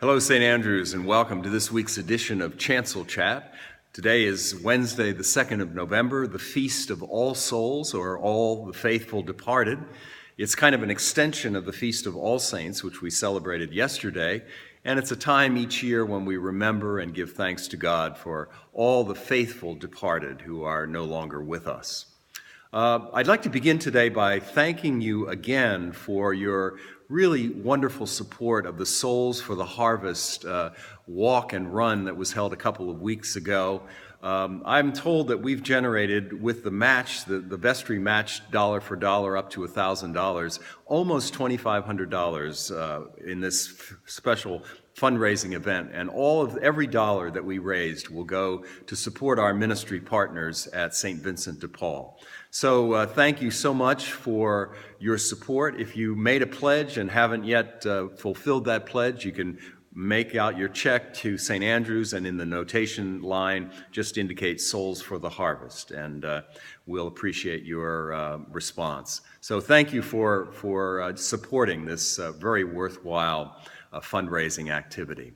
Hello, St. Andrews, and welcome to this week's edition of Chancel Chat. Today is Wednesday, the 2nd of November, the Feast of All Souls, or All the Faithful Departed. It's kind of an extension of the Feast of All Saints, which we celebrated yesterday, and it's a time each year when we remember and give thanks to God for all the faithful departed who are no longer with us. I'd like to begin today by thanking you again for your really wonderful support of the Souls for the Harvest walk and run that was held a couple of weeks ago. I'm told that we've generated, with the match, the vestry match dollar for dollar up to $1,000, almost $2,500 in this special fundraising event, and every dollar that we raised will go to support our ministry partners at St. Vincent de Paul. So thank you so much for your support. If you made a pledge and haven't yet fulfilled that pledge, you can make out your check to St. Andrews, and in the notation line, just indicate Souls for the Harvest, and we'll appreciate your response. So thank you for supporting this very worthwhile fundraising activity.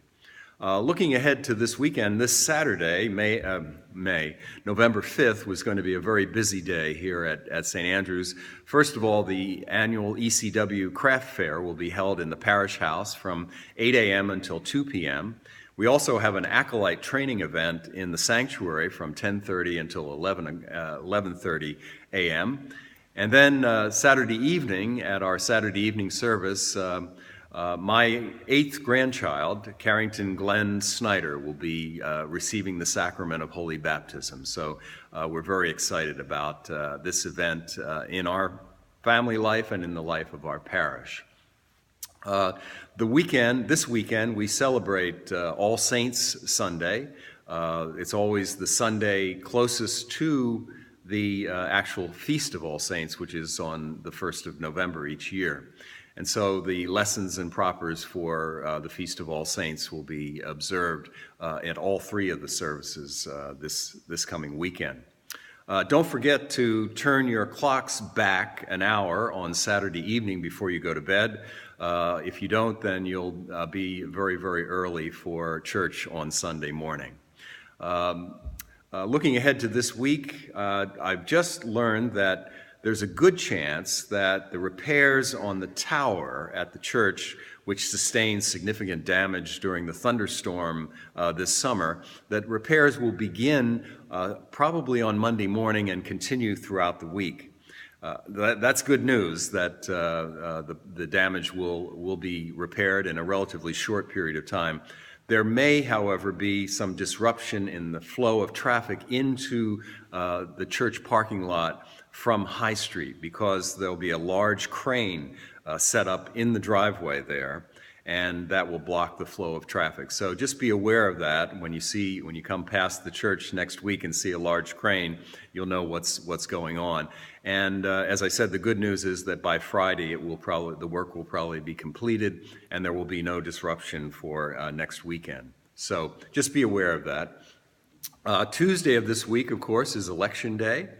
Looking ahead to this weekend, this Saturday, November 5th, was going to be a very busy day here at St. Andrews. First of all, the annual ECW Craft Fair will be held in the Parish House from 8 a.m. until 2 p.m. We also have an acolyte training event in the sanctuary from 10:30 until 11:30 a.m. And then Saturday evening, at our Saturday evening service, my 8th grandchild, Carrington Glenn Snyder, will be receiving the sacrament of Holy Baptism. So we're very excited about this event in our family life and in the life of our parish. This weekend, we celebrate All Saints Sunday. It's always the Sunday closest to the actual Feast of All Saints, which is on the 1st of November each year. And so the lessons and propers for the Feast of All Saints will be observed at all three of the services this coming weekend. Don't forget to turn your clocks back an hour on Saturday evening before you go to bed. If you don't, then you'll be very, very early for church on Sunday morning. Looking ahead to this week, I've just learned that there's a good chance that the repairs on the tower at the church, which sustained significant damage during the thunderstorm this summer, that repairs will begin probably on Monday morning and continue throughout the week. That's good news that the damage will be repaired in a relatively short period of time. There may, however, be some disruption in the flow of traffic into the church parking lot from High Street, because there'll be a large crane set up in the driveway there, and that will block the flow of traffic. So just be aware of that. When you come past the church next week and see a large crane, you'll know what's going on. And as I said, the good news is that by Friday the work will probably be completed, and there will be no disruption for next weekend. So just be aware of that. Tuesday of this week, of course, is Election Day.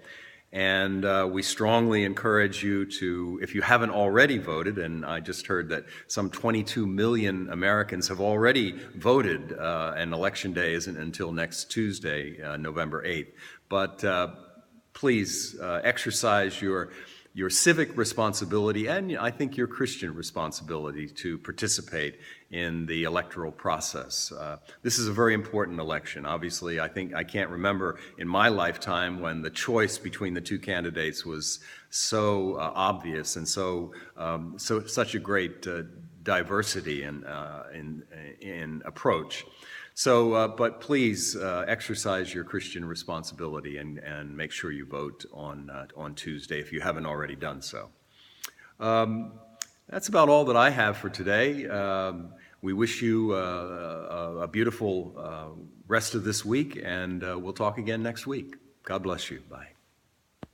And we strongly encourage you to, if you haven't already voted, and I just heard that some 22 million Americans have already voted, and Election Day isn't until next Tuesday, November 8th. But please exercise your civic responsibility, and I think your Christian responsibility, to participate in the electoral process. This is a very important election. Obviously, I can't remember in my lifetime when the choice between the two candidates was so obvious and such a great diversity in approach. So, but please exercise your Christian responsibility and make sure you vote on Tuesday if you haven't already done so. That's about all that I have for today. We wish you a beautiful rest of this week, and we'll talk again next week. God bless you. Bye.